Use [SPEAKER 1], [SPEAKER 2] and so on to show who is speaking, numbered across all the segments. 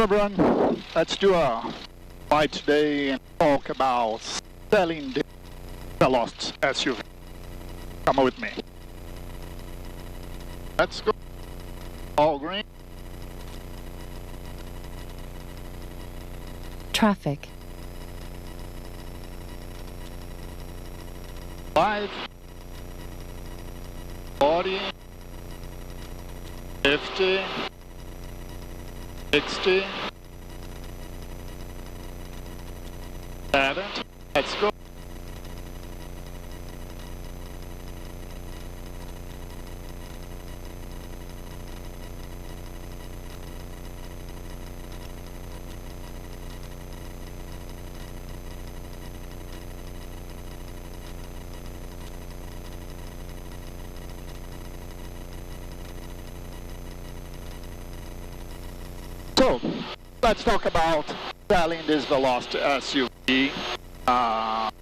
[SPEAKER 1] Everyone, let's do a fight today and talk about selling the Velost SUV. Come with me. Let's go. All green.
[SPEAKER 2] Traffic.
[SPEAKER 1] 5, 40, 50, 60, 70. Let's go. So, let's talk about selling this Velost SUV.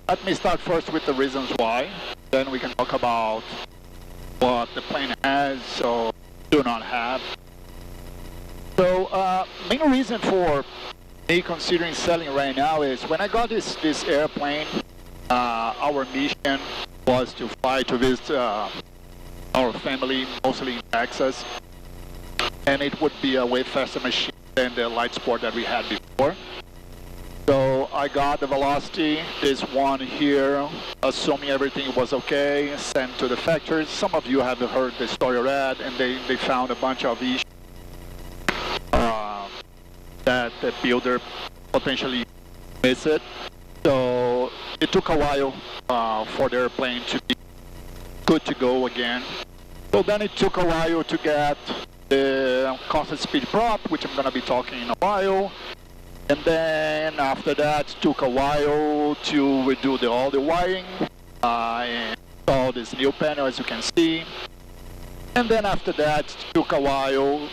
[SPEAKER 1] Let me start first with the reasons why. Then we can talk about what the plane has or do not have. So, main reason for me considering selling right now is when I got this airplane, our mission was to fly to visit our family, mostly in Texas. And it would be a way faster machine than the light sport that we had before. So I got the Velocity, this one here, assuming everything was okay, sent to the factory. Some of you have heard the story already, and they found a bunch of issues that the builder potentially missed it. So it took a while for the airplane to be good to go again. So then it took a while to get the constant speed prop, which I'm going to be talking in a while. And then after that, took a while to redo all the wiring and install this new panel, as you can see. And then after that, took a while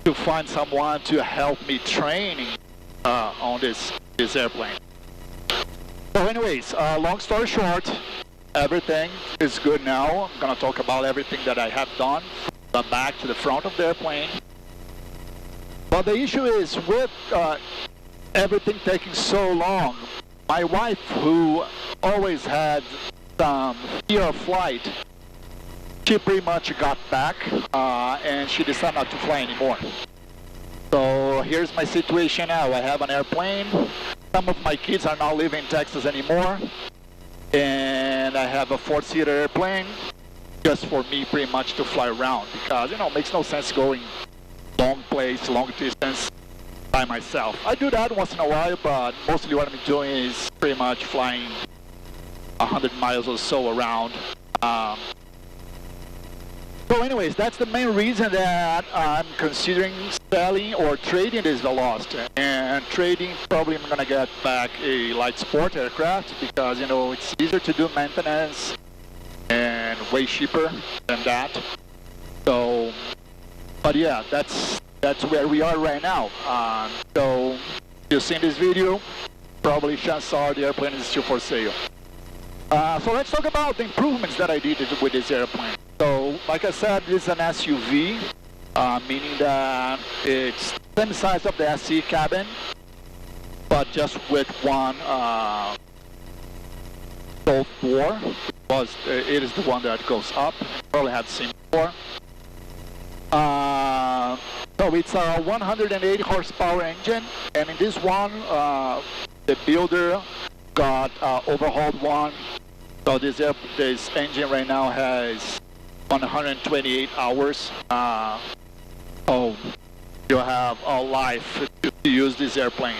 [SPEAKER 1] to find someone to help me training on this airplane. So anyways, long story short, everything is good now. I'm going to talk about everything that I have done, from the back to the front of the airplane. But the issue is with everything taking so long, my wife, who always had some fear of flight, she pretty much got back and she decided not to fly anymore. So here's my situation now. I have an airplane. Some of my kids are not living in Texas anymore. And I have a 4-seater airplane just for me pretty much to fly around because, it makes no sense going long place, long distance by myself. I do that once in a while, but mostly what I'm doing is pretty much flying 100 miles or so around. So anyways, that's the main reason that I'm considering selling or trading this Velost. And trading, probably I'm going to get back a light sport aircraft because, it's easier to do maintenance and way cheaper than that. So, but yeah, that's where we are right now. So, if you've seen this video, probably chances are the airplane is still for sale. So let's talk about the improvements that I did with this airplane. So, like I said, this is an SUV, meaning that it's the same size of the SE cabin, but just with one Gulf 4. It is the one that goes up. You probably have seen before. So it's a 180 horsepower engine, and in this one, the builder got overhauled one. So this engine right now has 128 hours. So you have a life to use this airplane.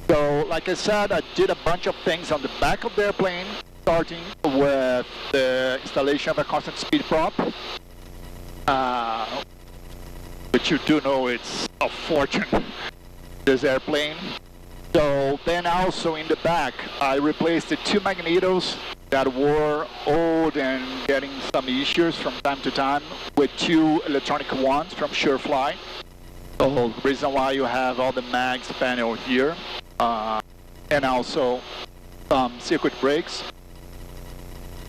[SPEAKER 1] So like I said, I did a bunch of things on the back of the airplane, starting with the installation of a constant speed prop, which you do know it's a fortune, this airplane. So then also in the back, I replaced the 2 magnetos that were old and getting some issues from time to time with 2 electronic ones from SureFly. So the reason why you have all the mags panel here, and also some circuit breaks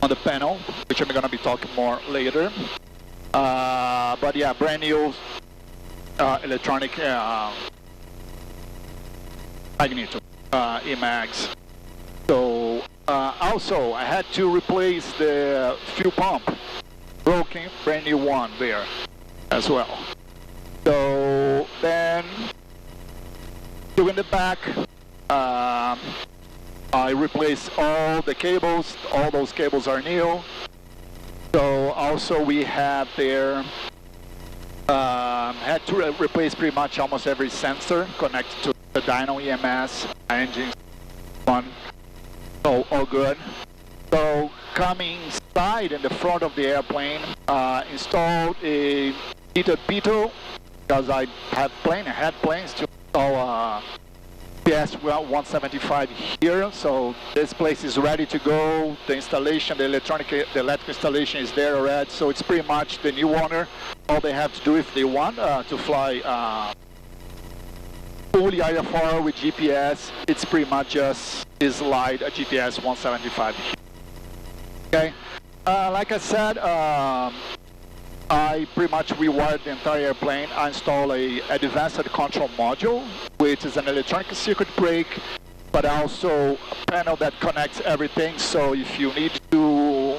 [SPEAKER 1] on the panel, which I'm going to be talking more later. But yeah, brand new electronic magneto, Emax. So also I had to replace the fuel pump, broken, brand new one there as well. So then, in the back, I replaced all the cables. All those cables are new. So also we have there, had to replace pretty much almost every sensor connected to the dyno EMS engine one. So all good. So coming inside in the front of the airplane, installed a heated pitot because I had plans to install PS175 here. So this place is ready to go. The installation, the electric installation is there already. So it's pretty much the new owner. All they have to do if they want to fly fully IFR with GPS, it's pretty much just slide a GPS 175 here. Okay, like I said, I pretty much rewired the entire airplane. I installed a advanced control module, which is an electronic circuit breaker, but also a panel that connects everything. So if you need to,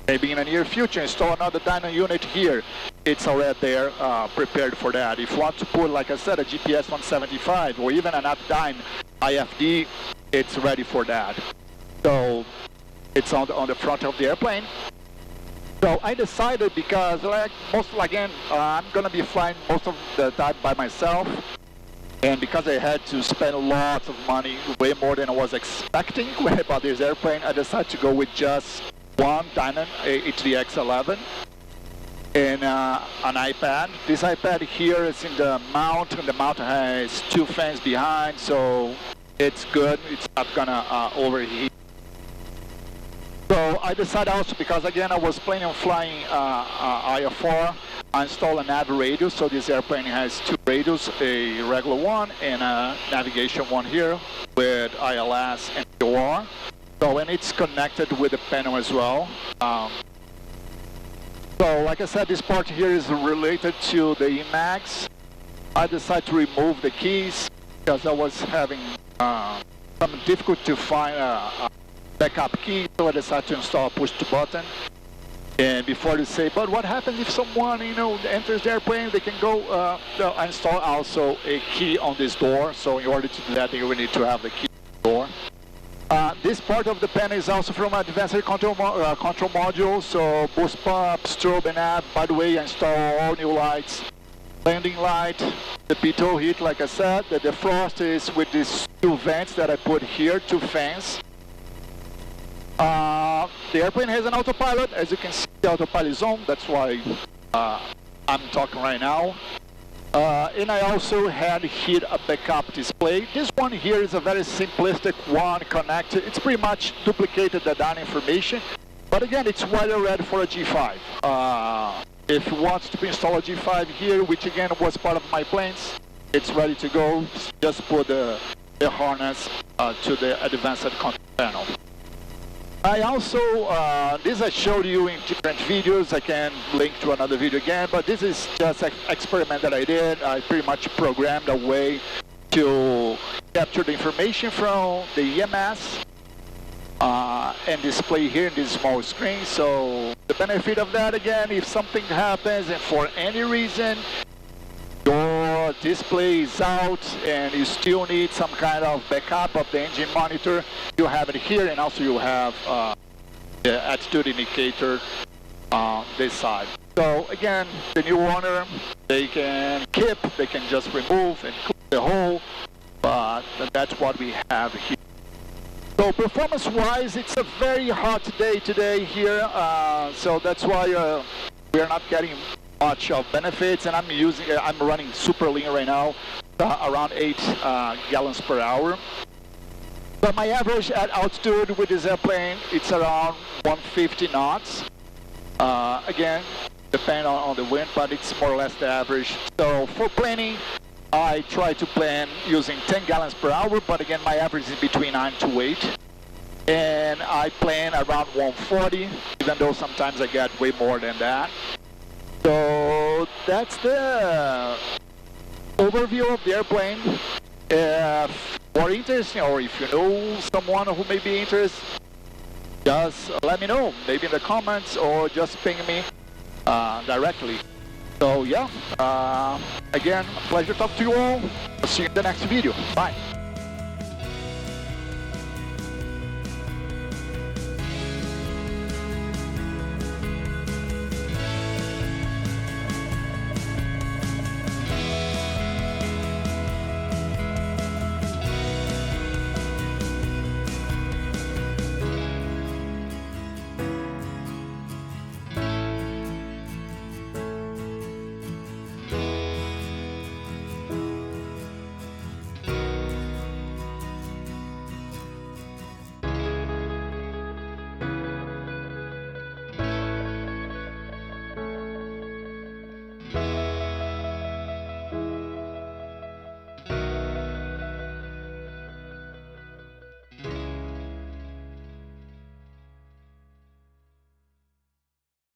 [SPEAKER 1] maybe in the near future, install another dyno unit here, it's already there, prepared for that. If you want to put, like I said, a GPS 175 or even an Updyne IFD, it's ready for that. So it's on the front of the airplane. So I decided because, I'm going to be flying most of the time by myself, and because I had to spend lots of money, way more than I was expecting about this airplane, I decided to go with just one Dynon HDX11 and an iPad. This iPad here is in the mount, and the mount has two fans behind, so it's good. It's not going to overheat. So I decided also, because again I was planning on flying IFR, I installed a nav radio. So this airplane has two radios, a regular one and a navigation one here with ILS and POR. So, and it's connected with the panel as well. So like I said, this part here is related to the Emax. I decided to remove the keys because I was having some difficulty to find a backup key, so I decided to install a push to button. And before they say, but what happens if someone, enters the airplane, they can go, I install also a key on this door. So in order to do that, you will need to have the key on the door. This part of the panel is also from advanced control module. So boost pump, strobe and nav. By the way, I install all new lights. Landing light, the pitot heat, like I said. The defrost is with these two vents that I put here, two fans. The airplane has an autopilot. As you can see, the autopilot is on. That's why I'm talking right now. And I also had here a backup display. This one here is a very simplistic one connected. It's pretty much duplicated the dyno information. But again, it's wire ready for a G5. If you want to install a G5 here, which again was part of my plans, it's ready to go. Just put the harness to the advanced control panel. I also, this I showed you in different videos. I can link to another video again, but this is just an experiment that I did. I pretty much programmed a way to capture the information from the EMS and display here in this small screen. So the benefit of that, again, if something happens and for any reason your display is out and you still need some kind of backup of the engine monitor, you have it here, and also you have the attitude indicator on this side. So again, the new owner, they can keep, they can just remove and clean the hole, but that's what we have here. So performance-wise, it's a very hot day today here, so that's why we are not getting much of benefits, and I'm running super lean right now, around 8 gallons per hour. But my average at altitude with this airplane, it's around 150 knots. Again, depending on the wind, but it's more or less the average. So for planning, I try to plan using 10 gallons per hour, but again, my average is between 9 to 8. And I plan around 140, even though sometimes I get way more than that. So that's the overview of the airplane. more interesting, or if you know someone who may be interested, just let me know, maybe in the comments, or just ping me directly. So yeah, again, pleasure talking to you all. See you in the next video. Bye.